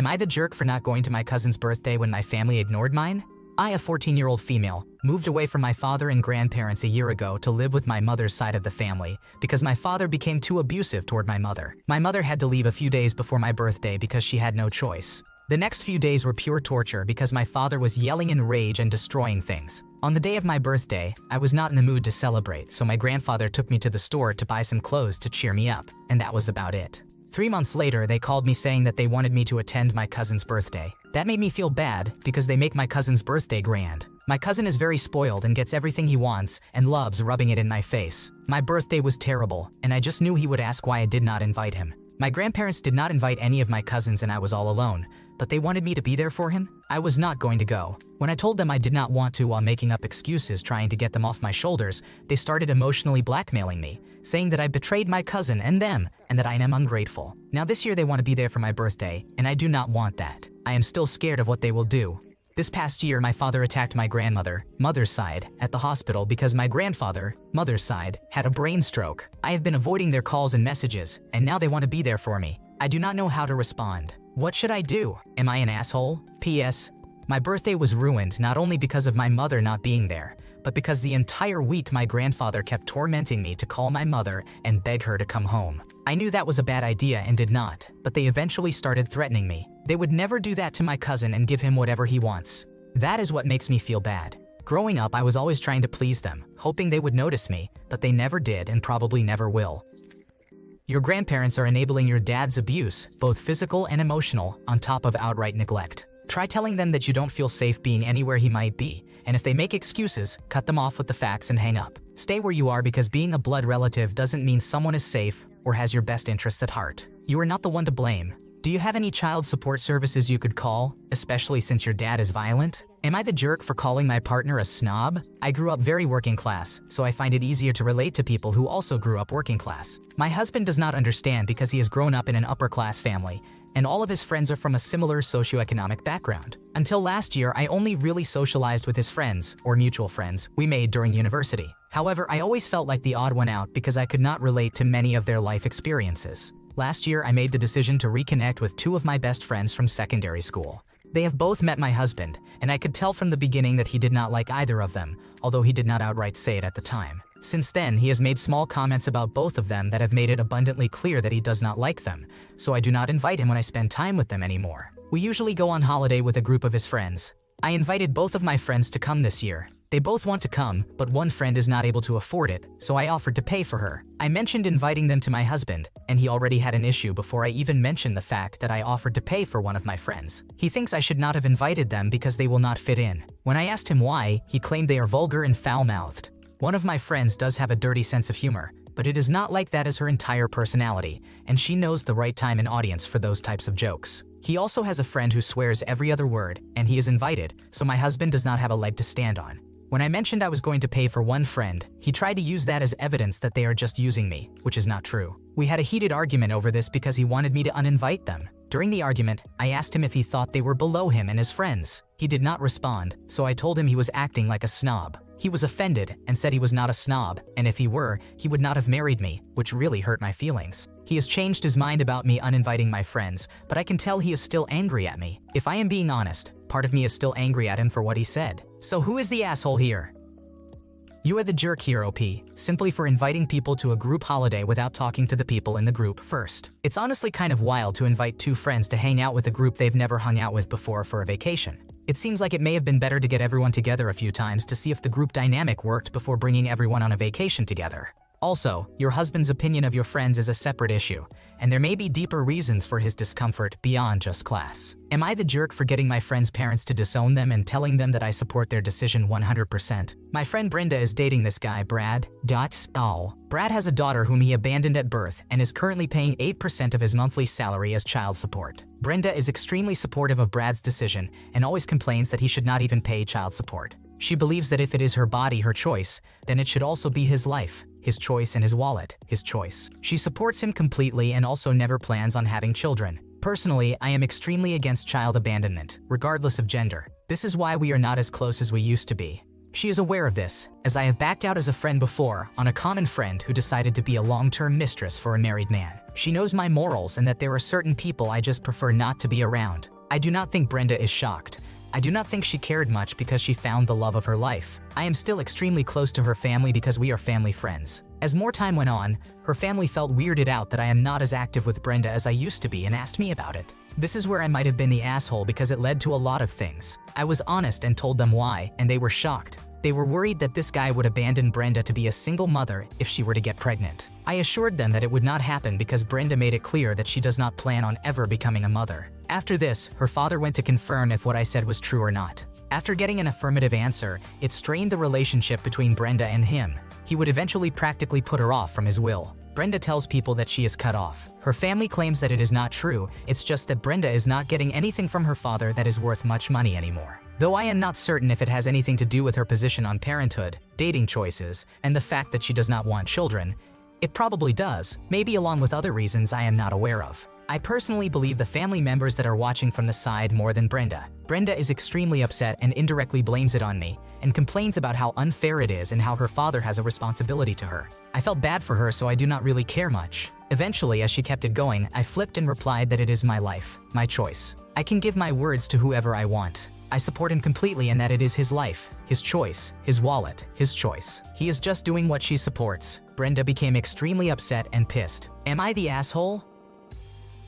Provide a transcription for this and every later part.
Am I the jerk for not going to my cousin's birthday when my family ignored mine? I, a 14-year-old female, moved away from my father and grandparents a year ago to live with my mother's side of the family because my father became too abusive toward my mother. My mother had to leave a few days before my birthday because she had no choice. The next few days were pure torture because my father was yelling in rage and destroying things. On the day of my birthday, I was not in the mood to celebrate, so my grandfather took me to the store to buy some clothes to cheer me up, and that was about it. 3 months later, they called me saying that they wanted me to attend my cousin's birthday. That made me feel bad because they make my cousin's birthday grand. My cousin is very spoiled and gets everything he wants and loves rubbing it in my face. My birthday was terrible, and I just knew he would ask why I did not invite him. My grandparents did not invite any of my cousins and I was all alone, but they wanted me to be there for him. I was not going to go. When I told them I did not want to while making up excuses trying to get them off my shoulders, they started emotionally blackmailing me, saying that I betrayed my cousin and them, and that I am ungrateful. Now this year they want to be there for my birthday, and I do not want that. I am still scared of what they will do. This past year, my father attacked my grandmother, mother's side, at the hospital because my grandfather, mother's side, had a brain stroke. I have been avoiding their calls and messages, and now they want to be there for me. I do not know how to respond. What should I do? Am I an asshole? P.S. My birthday was ruined not only because of my mother not being there, but because the entire week my grandfather kept tormenting me to call my mother and beg her to come home. I knew that was a bad idea and did not, but they eventually started threatening me. They would never do that to my cousin and give him whatever he wants. That is what makes me feel bad. Growing up, I was always trying to please them, hoping they would notice me, but they never did and probably never will. Your grandparents are enabling your dad's abuse, both physical and emotional, on top of outright neglect. Try telling them that you don't feel safe being anywhere he might be, and if they make excuses, cut them off with the facts and hang up. Stay where you are because being a blood relative doesn't mean someone is safe or has your best interests at heart. You are not the one to blame. Do you have any child support services you could call, especially since your dad is violent? Am I the jerk for calling my partner a snob? I grew up very working class, so I find it easier to relate to people who also grew up working class. My husband does not understand because he has grown up in an upper class family, and all of his friends are from a similar socioeconomic background. Until last year, I only really socialized with his friends, or mutual friends, we made during university. However, I always felt like the odd one out because I could not relate to many of their life experiences. Last year, I made the decision to reconnect with 2 of my best friends from secondary school. They have both met my husband, and I could tell from the beginning that he did not like either of them, although he did not outright say it at the time. Since then, he has made small comments about both of them that have made it abundantly clear that he does not like them, so I do not invite him when I spend time with them anymore. We usually go on holiday with a group of his friends. I invited both of my friends to come this year. They both want to come, but one friend is not able to afford it, so I offered to pay for her. I mentioned inviting them to my husband, and he already had an issue before I even mentioned the fact that I offered to pay for one of my friends. He thinks I should not have invited them because they will not fit in. When I asked him why, he claimed they are vulgar and foul-mouthed. One of my friends does have a dirty sense of humor, but it is not like that as her entire personality, and she knows the right time and audience for those types of jokes. He also has a friend who swears every other word, and he is invited, so my husband does not have a leg to stand on. When I mentioned I was going to pay for one friend, he tried to use that as evidence that they are just using me, which is not true. We had a heated argument over this because he wanted me to uninvite them. During the argument, I asked him if he thought they were below him and his friends. He did not respond, so I told him he was acting like a snob. He was offended and said he was not a snob, and if he were, he would not have married me, which really hurt my feelings. He has changed his mind about me uninviting my friends, but I can tell he is still angry at me. If I am being honest, part of me is still angry at him for what he said. So who is the asshole here? You are the jerk here, OP, simply for inviting people to a group holiday without talking to the people in the group first. It's honestly kind of wild to invite 2 friends to hang out with a group they've never hung out with before for a vacation. It seems like it may have been better to get everyone together a few times to see if the group dynamic worked before bringing everyone on a vacation together. Also, your husband's opinion of your friends is a separate issue, and there may be deeper reasons for his discomfort beyond just class. Am I the jerk for getting my friends' parents to disown them and telling them that I support their decision 100%? My friend Brenda is dating this guy, Brad. Brad has a daughter whom he abandoned at birth and is currently paying 8% of his monthly salary as child support. Brenda is extremely supportive of Brad's decision and always complains that he should not even pay child support. She believes that if it is her body, her choice, then it should also be his life, his choice, and his wallet, his choice. She supports him completely and also never plans on having children. Personally, I am extremely against child abandonment, regardless of gender. This is why we are not as close as we used to be. She is aware of this, as I have backed out as a friend before on a common friend who decided to be a long-term mistress for a married man. She knows my morals and that there are certain people I just prefer not to be around. I do not think Brenda is shocked. I do not think she cared much because she found the love of her life. I am still extremely close to her family because we are family friends. As more time went on, her family felt weirded out that I am not as active with Brenda as I used to be and asked me about it. This is where I might have been the asshole because it led to a lot of things. I was honest and told them why, and they were shocked. They were worried that this guy would abandon Brenda to be a single mother if she were to get pregnant. I assured them that it would not happen because Brenda made it clear that she does not plan on ever becoming a mother. After this, her father went to confirm if what I said was true or not. After getting an affirmative answer, it strained the relationship between Brenda and him. He would eventually practically put her off from his will. Brenda tells people that she is cut off. Her family claims that it is not true, it's just that Brenda is not getting anything from her father that is worth much money anymore. Though I am not certain if it has anything to do with her position on parenthood, dating choices, and the fact that she does not want children, it probably does, maybe along with other reasons I am not aware of. I personally believe the family members that are watching from the side more than Brenda. Brenda is extremely upset and indirectly blames it on me, and complains about how unfair it is and how her father has a responsibility to her. I felt bad for her, so I do not really care much. Eventually, as she kept it going, I flipped and replied that it is my life, my choice. I can give my words to whoever I want. I support him completely and that it is his life, his choice, his wallet, his choice. He is just doing what she supports. Brenda became extremely upset and pissed. Am I the asshole?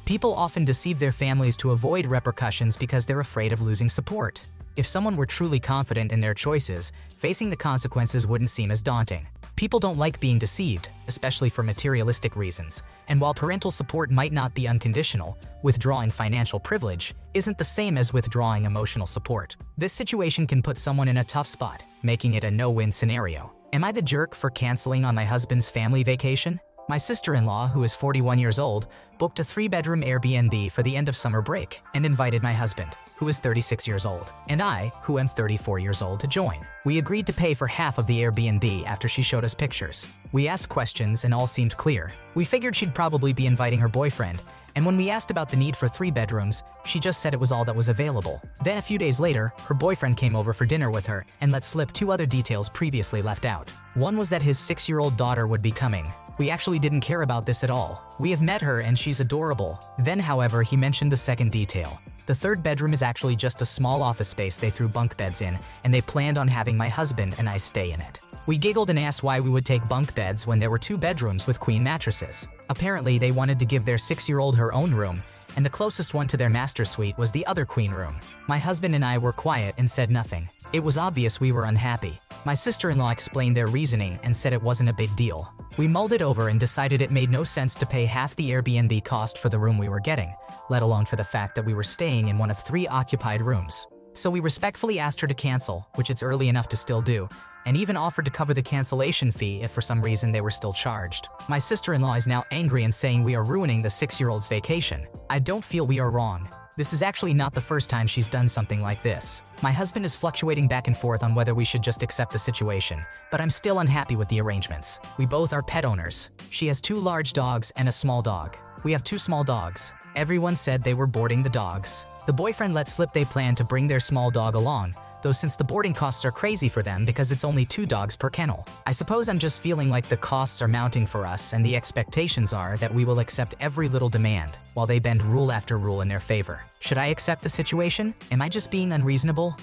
People often deceive their families to avoid repercussions because they're afraid of losing support. If someone were truly confident in their choices, facing the consequences wouldn't seem as daunting. People don't like being deceived, especially for materialistic reasons. And while parental support might not be unconditional, withdrawing financial privilege isn't the same as withdrawing emotional support. This situation can put someone in a tough spot, making it a no-win scenario. Am I the jerk for canceling on my husband's family vacation? My sister-in-law, who is 41 years old, booked a 3-bedroom Airbnb for the end of summer break and invited my husband, who is 36 years old, and I, who am 34 years old, to join. We agreed to pay for half of the Airbnb after she showed us pictures. We asked questions and all seemed clear. We figured she'd probably be inviting her boyfriend, and when we asked about the need for 3 bedrooms, she just said it was all that was available. Then a few days later, her boyfriend came over for dinner with her and let slip 2 other details previously left out. One was that his 6-year-old daughter would be coming. We actually didn't care about this at all. We have met her and she's adorable. Then, however, he mentioned the second detail. The 3rd bedroom is actually just a small office space they threw bunk beds in, and they planned on having my husband and I stay in it. We giggled and asked why we would take bunk beds when there were 2 bedrooms with queen mattresses. Apparently, they wanted to give their 6-year-old her own room, and the closest one to their master suite was the other queen room. My husband and I were quiet and said nothing. It was obvious we were unhappy. My sister-in-law explained their reasoning and said it wasn't a big deal. We mulled it over and decided it made no sense to pay half the Airbnb cost for the room we were getting, let alone for the fact that we were staying in one of 3 occupied rooms. So we respectfully asked her to cancel, which it's early enough to still do, and even offered to cover the cancellation fee if for some reason they were still charged. My sister-in-law is now angry and saying we are ruining the 6-year-old's vacation. I don't feel we are wrong. This is actually not the first time she's done something like this. My husband is fluctuating back and forth on whether we should just accept the situation, but I'm still unhappy with the arrangements. We both are pet owners. She has 2 large dogs and a small dog. We have 2 small dogs. Everyone said they were boarding the dogs. The boyfriend let slip they planned to bring their small dog along, though since the boarding costs are crazy for them because it's only 2 dogs per kennel. I suppose I'm just feeling like the costs are mounting for us and the expectations are that we will accept every little demand, while they bend rule after rule in their favor. Should I accept the situation? Am I just being unreasonable?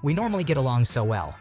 We normally get along so well.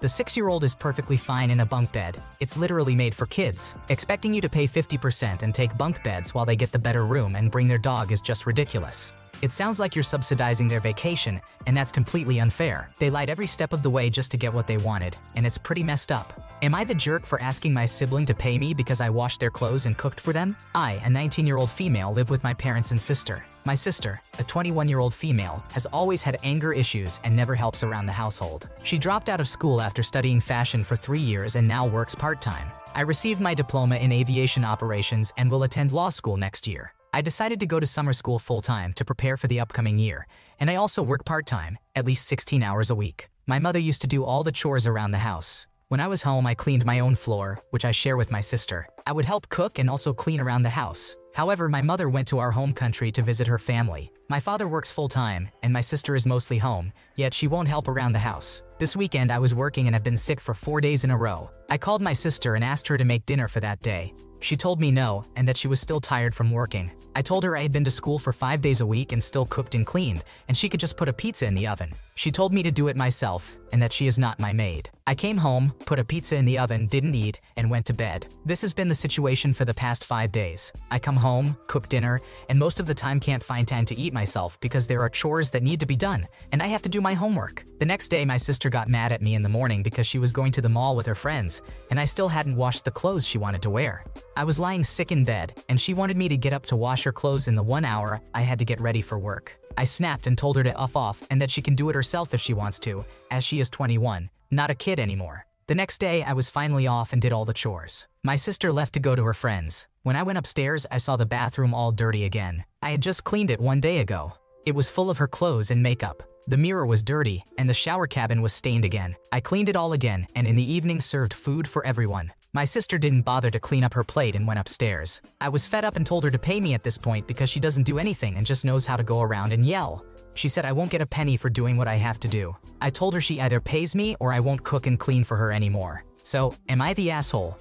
The 6-year-old is perfectly fine in a bunk bed. It's literally made for kids. Expecting you to pay 50% and take bunk beds while they get the better room and bring their dog is just ridiculous. It sounds like you're subsidizing their vacation, and that's completely unfair. They lied every step of the way just to get what they wanted, and it's pretty messed up. Am I the jerk for asking my sibling to pay me because I washed their clothes and cooked for them? I, a 19-year-old female, live with my parents and sister. My sister, a 21-year-old female, has always had anger issues and never helps around the household. She dropped out of school after studying fashion for 3 years and now works part-time. I received my diploma in aviation operations and will attend law school next year. I decided to go to summer school full-time to prepare for the upcoming year, and I also work part-time, at least 16 hours a week. My mother used to do all the chores around the house. When I was home, I cleaned my own floor, which I share with my sister. I would help cook and also clean around the house. However, my mother went to our home country to visit her family. My father works full-time, and my sister is mostly home, yet she won't help around the house. This weekend I was working and have been sick for 4 days in a row. I called my sister and asked her to make dinner for that day. She told me no, and that she was still tired from working. I told her I had been to school for 5 days a week and still cooked and cleaned, and she could just put a pizza in the oven. She told me to do it myself, and that she is not my maid. I came home, put a pizza in the oven, didn't eat, and went to bed. This has been the situation for the past 5 days. I come home, cook dinner, and most of the time can't find time to eat myself because there are chores that need to be done, and I have to do my homework. The next day, my sister got mad at me in the morning because she was going to the mall with her friends, and I still hadn't washed the clothes she wanted to wear. I was lying sick in bed, and she wanted me to get up to wash her clothes in the 1 hour I had to get ready for work. I snapped and told her to off and that she can do it herself if she wants to, as she is 21, not a kid anymore. The next day, I was finally off and did all the chores. My sister left to go to her friends. When I went upstairs, I saw the bathroom all dirty again. I had just cleaned it 1 day ago. It was full of her clothes and makeup. The mirror was dirty, and the shower cabin was stained again. I cleaned it all again, and in the evening served food for everyone. My sister didn't bother to clean up her plate and went upstairs. I was fed up and told her to pay me at this point because she doesn't do anything and just knows how to go around and yell. She said I won't get a penny for doing what I have to do. I told her she either pays me or I won't cook and clean for her anymore. So, am I the asshole?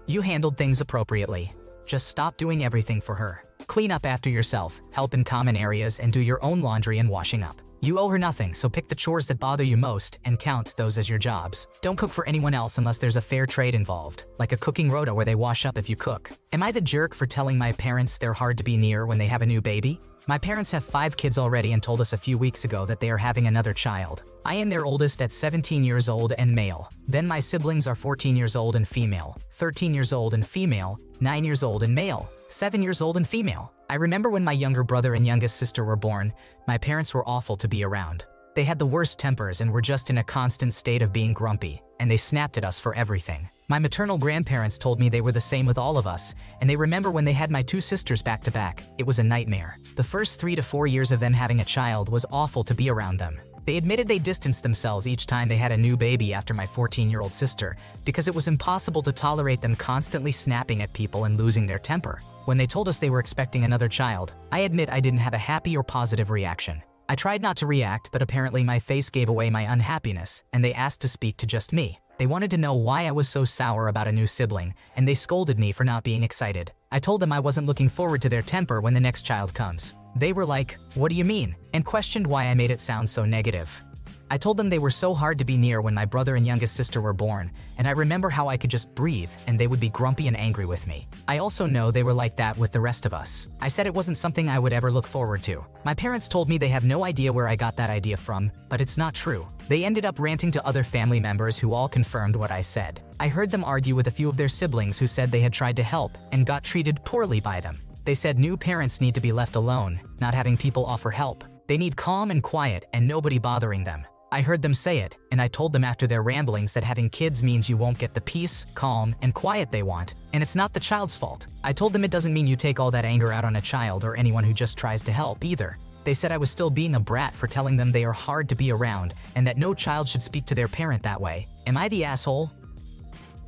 You handled things appropriately. Just stop doing everything for her. Clean up after yourself, help in common areas, and do your own laundry and washing up. You owe her nothing, so pick the chores that bother you most and count those as your jobs. Don't cook for anyone else unless there's a fair trade involved, like a cooking rota where they wash up if you cook. Am I the jerk for telling my parents they're hard to be near when they have a new baby? My parents have 5 kids already and told us a few weeks ago that they are having another child. I am their oldest at 17 years old and male. Then my siblings are 14 years old and female, 13 years old and female, 9 years old and male, 7 years old and female. I remember when my younger brother and youngest sister were born, my parents were awful to be around. They had the worst tempers and were just in a constant state of being grumpy, and they snapped at us for everything. My maternal grandparents told me they were the same with all of us, and they remember when they had my 2 sisters back to back. It was a nightmare. The first 3 to 4 years of them having a child was awful to be around them. They admitted they distanced themselves each time they had a new baby after my 14-year-old sister because it was impossible to tolerate them constantly snapping at people and losing their temper. When they told us they were expecting another child, I admit I didn't have a happy or positive reaction. I tried not to react, but apparently my face gave away my unhappiness, and they asked to speak to just me. They wanted to know why I was so sour about a new sibling, and they scolded me for not being excited. I told them I wasn't looking forward to their temper when the next child comes. They were like, "What do you mean?" and questioned why I made it sound so negative. I told them they were so hard to be near when my brother and youngest sister were born, and I remember how I could just breathe and they would be grumpy and angry with me. I also know they were like that with the rest of us. I said it wasn't something I would ever look forward to. My parents told me they have no idea where I got that idea from, but it's not true. They ended up ranting to other family members who all confirmed what I said. I heard them argue with a few of their siblings who said they had tried to help and got treated poorly by them. They said new parents need to be left alone, not having people offer help. They need calm and quiet and nobody bothering them. I heard them say it, and I told them after their ramblings that having kids means you won't get the peace, calm, and quiet they want, and it's not the child's fault. I told them it doesn't mean you take all that anger out on a child or anyone who just tries to help either. They said I was still being a brat for telling them they are hard to be around and that no child should speak to their parent that way. Am I the asshole?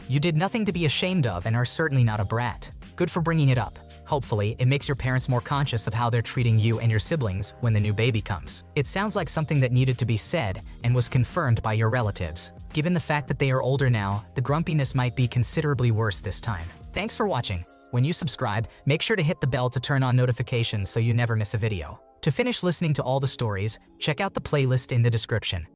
You did nothing to be ashamed of and are certainly not a brat. Good for bringing it up. Hopefully, it makes your parents more conscious of how they're treating you and your siblings when the new baby comes. It sounds like something that needed to be said and was confirmed by your relatives. Given the fact that they are older now, the grumpiness might be considerably worse this time. Thanks for watching. When you subscribe, make sure to hit the bell to turn on notifications so you never miss a video. To finish listening to all the stories, check out the playlist in the description.